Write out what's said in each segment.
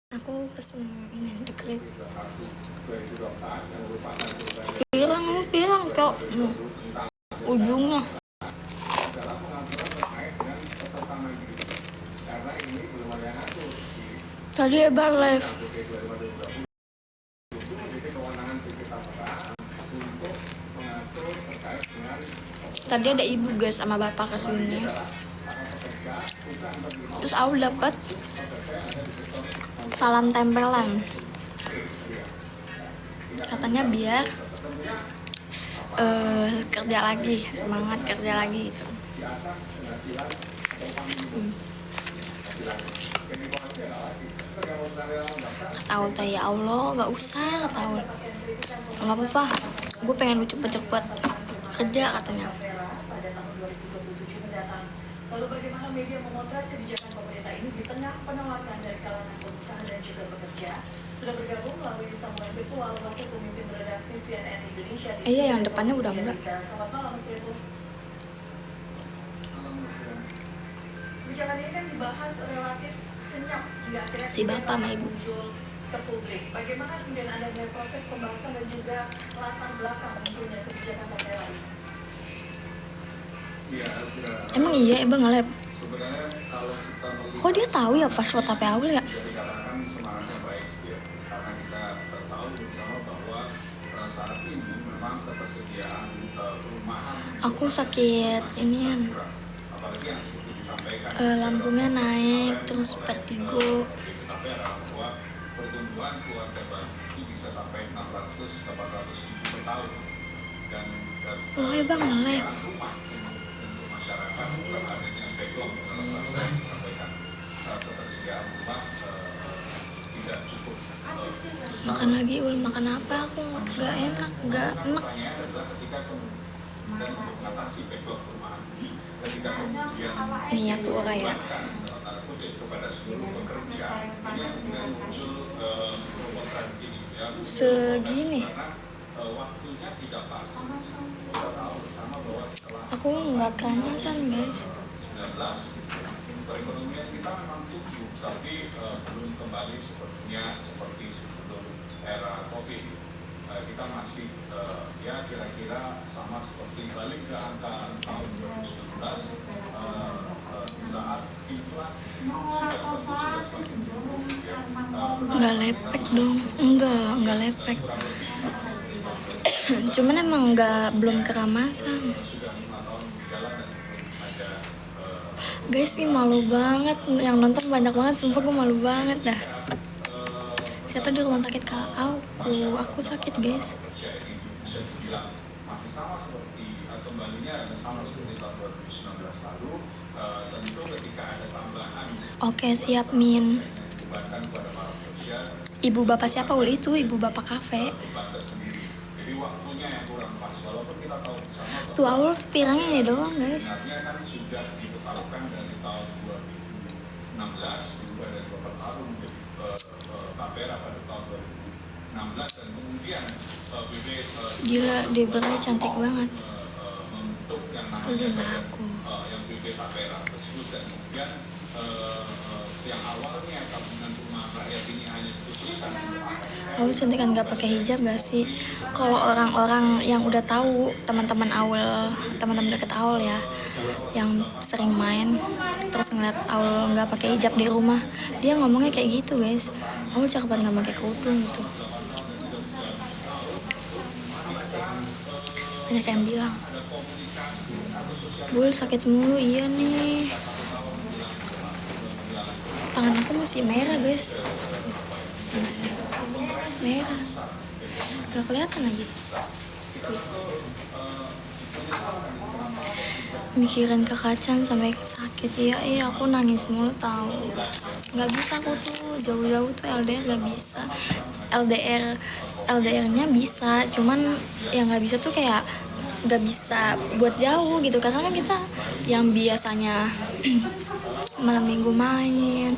Aku pesen ini dekret. Bilang cok, ujungnya. Tadi Ebar live. Tadi ada ibu guys sama bapak kesini. Terus aku dapat salam tempelan. Katanya biar kerja lagi, semangat kerja lagi gitu. Ketahu teh ya Allah, nggak usah ketahu. Nggak apa-apa, gue pengen lu cepet-cepet kerja katanya. Lalu bagaimana media memotret kebijakan pemerintah ini di tengah penolakan dari kalangan pengusaha dan juga pekerja? Sudah bergabung melalui sambungan virtual wakil pemimpin redaksi CNN Indonesia. Iya, yang depannya udah enggak. Selamat malam Mas Revo. Kebijakan ini kan dibahas relatif senyap hingga akhirnya Si bapak sama ibu muncul ke publik. Bagaimana kemudian Anda melihat proses pembahasan dan juga latar belakang munculnya kebijakan TPL ini? Emang iya, Bang nge-lab. Sebenarnya kalau kita melihat, Kok dia tahu ya password HP Aul ya? bisa dikatakan semangatnya baik ya, karena kita tahu bersama bahwa saat ini memang ketersediaan perumahan. Aku sakit inian, Apalagi yang seperti disampaikan. lambungnya naik terus vertigo. Tapi adalah bahwa pertumbuhan keluarga baru itu bisa sampai 600-800 ribu per tahun dan Oh ya Bang nge-lab. rumah masyarakat bukan adanya backlog dalam bahasa yang disampaikan ketersediaan rumah tidak cukup besar. Makan lagi Ul, makan apa? Aku nggak enak. Pertanyaannya adalah ketika kemudian untuk mengatasi backlog perumahan ini, ketika kemudian Nih aku kayak dalam tanda kutip kepada seluruh pekerja ini yang kemudian muncul kontradiksi ya, segini. karena waktunya tidak pas. Kita tahu bersama bahwa setelah Aku nggak keramasan guys. 19 perekonomian kita memang tumbuh tapi belum kembali sepertinya seperti sebelum era COVID. Kita masih ya kira-kira sama seperti balik ke angka tahun 2019 di saat inflasi sudah semakin turun ya, Nggak lepek dong. Enggak lepek. kurang lebih sama seperti Cuman emang belum keramasan. sudah 5 tahun berjalan dan belum ada Guys, ini malu banget. Yang nonton banyak banget, sumpah gue malu banget dah. Siapa di rumah sakit Kak? Aku sakit guys. kerja ini bisa dibilang masih sama seperti kembalinya sama seperti tahun 2019 lalu. Tentu ketika ada tambahan Oke siap Min. yang dibebankan kepada para pekerja Ibu bapak siapa Ul itu? Ibu bapak kafe. beban tersendiri. Jadi waktunya yang kurang pas walaupun kita tahu bersama bahwa Tuh Aul tuh pirangnya ya doang guys. sebenarnya kan sudah ditetapkan dari tahun 2016 berubah dari beberapa tahun menjadi tapera pada tahun 2016 dan kemudian BB Gila, dia berarti cantik banget. membentuk yang Udah namanya laku. yang BB tapera tersebut dan kemudian yang awalnya tabungan perumahan rakyat ini hanya dikhususkan untuk ASN. Aul cantik kan gak pakai hijab gak sih? Kalau orang-orang yang udah tahu, teman-teman Aul, teman-teman deket Aul ya, yang sering main terus ngeliat Aul nggak pakai hijab di rumah, dia ngomongnya kayak gitu guys. Aul cakep banget nggak pakai kerudung gitu. Banyak yang bilang, Bul sakit mulu. Iya nih, tangan aku masih merah guys, masih merah, gak kelihatan lagi. Mikirin kekacan sampai sakit. Iya aku nangis mulu tahu. Nggak bisa aku tuh jauh-jauh tuh LDR nggak bisa. LDR-nya bisa, cuman yang nggak bisa tuh kayak nggak bisa buat jauh gitu, karena kan kita yang biasanya malam minggu main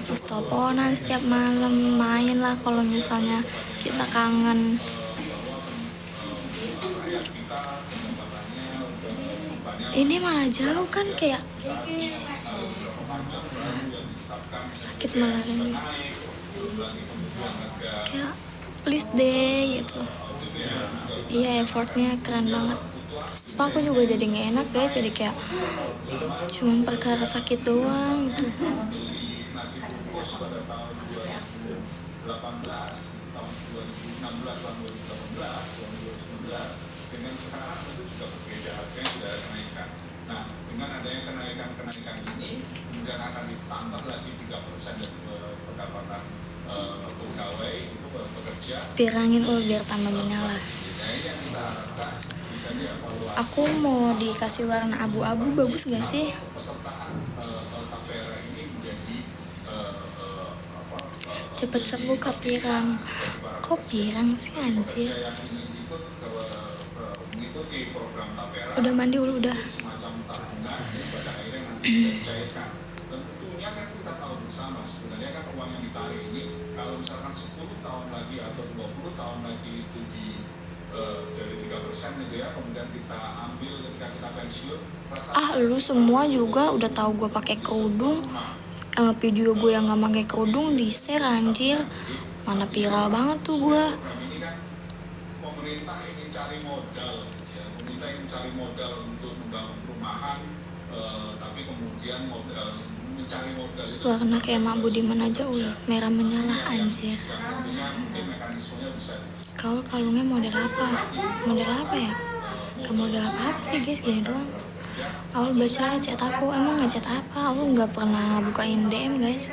terus teleponan setiap malam main lah. Kalau misalnya kita kangen, ini malah jauh kan, kayak sakit malah ini. belum lagi kemudian harga kayak please deh gitu. Iya, effortnya keren banget. Sumpah aku juga jadi nggak enak guys, jadi kayak cuman perkara sakit doang gitu. beli nasi bungkus pada tahun 2018, tahun 2016, tahun 2018, tahun 2019 dengan sekarang tentu juga berbeda, harganya sudah ada kenaikan. Nah, dengan adanya kenaikan ini kemudian akan ditambah lagi 3% dari pendapatan pegawai itu pekerja. Pirangin biar tambah menyala. Nah, ini yang kita harapkan bisa dievaluasi. Aku mau dikasih warna abu-abu, bagus gak sih? Pesertaan Tapera ini menjadi Cepet sembuh Kak Pirang. Kok Pirang sih anjir? yang ingin ikut mengikuti program Tapera Udah mandi udah. semacam tabungan yang pada akhirnya nanti bisa dicairkan. Tentunya kan kita tahu bersama sebenarnya kan uang yang ditarik ini kalau misalkan 10 tahun lagi atau 20 tahun lagi itu dari 3% gitu ya, kemudian kita ambil ketika kita pensiun. Lu semua juga udah tahu gue pakai kerudung. Video gue yang nggak pakai kerudung di share anjir. Mana viral banget tuh gue. Program ini kan pemerintah ingin cari modal, ya, pemerintah ingin cari modal untuk membangun perumahan, tapi kemudian mencari modal itu Warna kayak Mak Budiman aja merah menyala anjir. yang tentunya mungkin mekanismenya bisa Kaul kalungnya model apa? Model apa ya? Gak model apa sih guys, gini doang. Aul baca lah chat aku, emang ngechat apa? Aul nggak pernah bukain DM guys.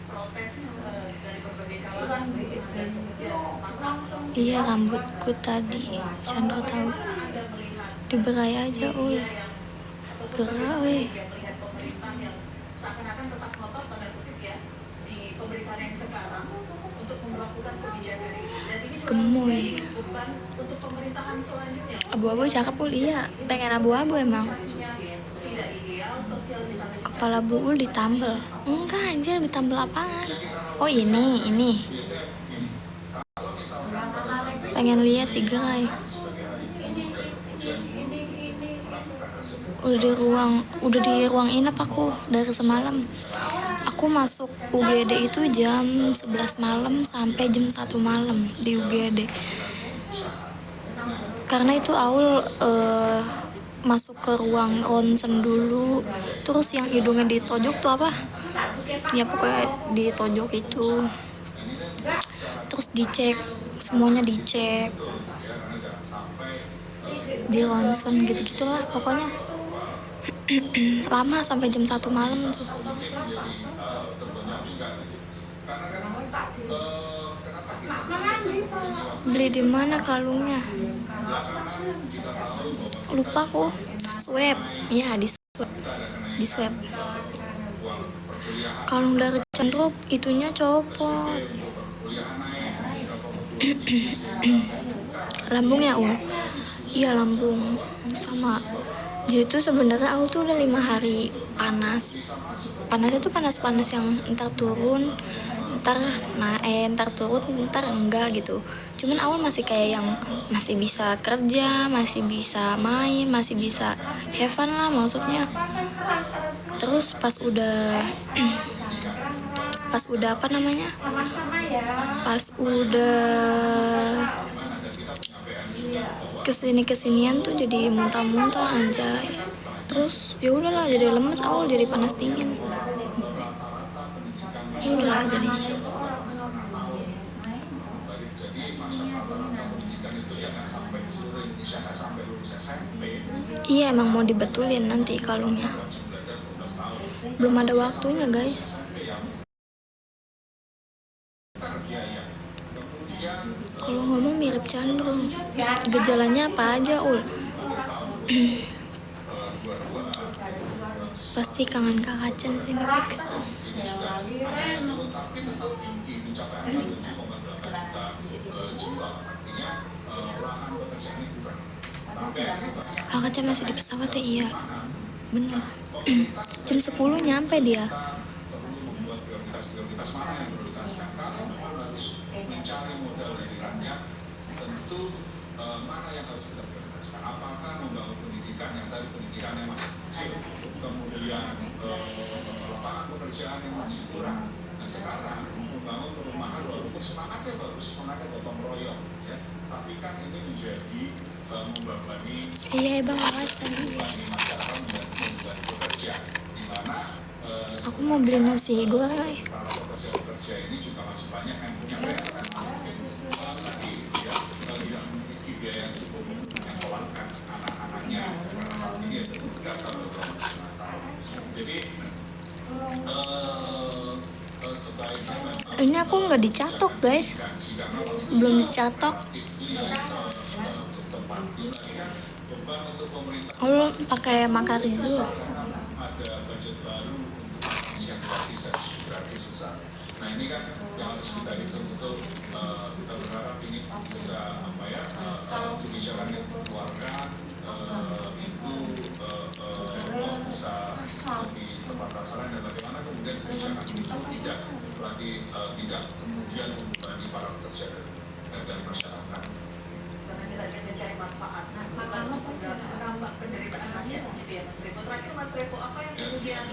protes dari berbagai kalangan dan pekerja setempat. Iya rambutku tadi, Chandra tahu. Diberai aja ul. Gerak weh. Melihat pemerintah yang seakan-akan tetap ngotot tanda kutip ya di pemerintahan yang sekarang untuk memperlakukan kebijakan ini, dan ini juga Gemoy. menjadi beban untuk pemerintahan selanjutnya. Abu-abu cakep ul, iya. Pengen abu-abu emang. Sosialisasinya tidak ideal, sosialisasi Kepala buul ditambel. Enggak anjir, ditambel apaan? Oh ini. Pengen lihat digerai. Udah di ruang inap aku dari semalam. Aku masuk UGD itu jam 11 malam sampai jam 1 malam di UGD. Karena itu Aul masuk ke ruang ronsen dulu, terus yang hidungnya ditojok tuh apa? Ya pokoknya ditojok itu. Terus dicek, semuanya dicek. Di ronsen gitu-gitulah pokoknya. Lama sampai jam 1 malam tuh. Beli di mana kalungnya? Lupa aku. Swab. Iya, di swab. Kalung dari Chandra itunya copot. Lambungnya iya lambung sama. Jadi tuh sebenarnya aku tuh udah 5 hari panasnya tuh panas yang ntar turun ntar turun ntar enggak gitu. Cuman awal masih kayak yang masih bisa kerja, masih bisa main, masih bisa have fun lah maksudnya. Terus pas udah apa namanya, pas udah kesinian tuh jadi muntah-muntah anjay. Terus ya udahlah jadi lemes, awal jadi panas dingin. Ya udahlah jadinya. Iya emang mau dibetulin nanti kalungnya. Belum ada waktunya guys. Kalau ngomong mirip Chandra, gejalanya apa aja ul? Pasti kangen kakak Chan sih fix. Kakak Chan masih di pesawat ya? Iya bener. Jam 10 nyampe dia. Mencari modal dari rakyat, tentu mana yang harus kita prioritaskan? Apakah membangun pendidikan yang tadi pendidikannya masih kecil, kemudian lapangan pekerjaan yang masih kurang, Nah sekarang membangun perumahan walaupun semangatnya bagus, semangatnya gotong royong, ya, tapi kan ini menjadi membebani Iya bang, makasih tadi. masyarakat dan membebani pekerja, di mana Aku mau beli nasi goreng. para pekerja-pekerja ini juga masih banyak yang punya mereka kan mungkin tadi ya tidak memiliki biaya yang cukup untuk menyekolahkan anak-anaknya karena saat ini ada data beberapa tahun. Jadi sebaiknya memang Ini aku nggak dicatok guys, belum dicatok. Aku pakai Makarizo. Ada budget baru untuk makan siang gratis dan susu gratis besar. Nah ini kan yang harus kita hitung betul. Kita berharap ini bisa apa ya kebijakan yang keluarga itu bisa lebih tepat sasaran dan bagaimana kemudian kebijakan itu tidak kemudian membebani para pekerja dan masyarakat. Karena kita ingin mencari manfaat, menambah penderitaan rakyat gitu ya Mas Revo. Terakhir Mas Revo, apa yang kemudian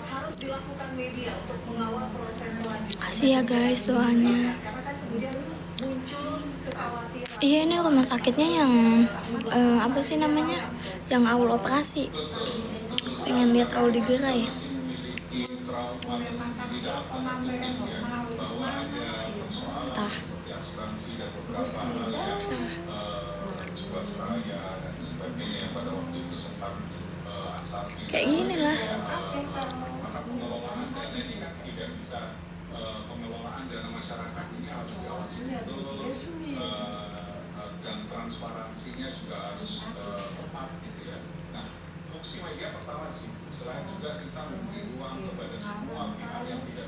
harus dilakukan media untuk mengawal proses selanjutnya? Kasih ya guys doanya. Karena kan kemudian muncul kekhawatiran. Iya ini rumah sakitnya yang apa sih namanya, yang awal operasi. Pengen lihat awal digerai. Memiliki trauma tersendiri dalam tanda kutip ya, bahwa ada persoalan seperti asuransi dan beberapa hal yang jiwasraya dan sebagainya yang pada waktu itu sempat asal Kayak gini lah. maka pengelolaan dana ini kan tidak bisa pengelolaan dana masyarakat ini harus diawasi betul dan transparansinya juga harus tepat gitu ya. Nah, fungsi media pertama di situ selain juga kita memberi ruang kepada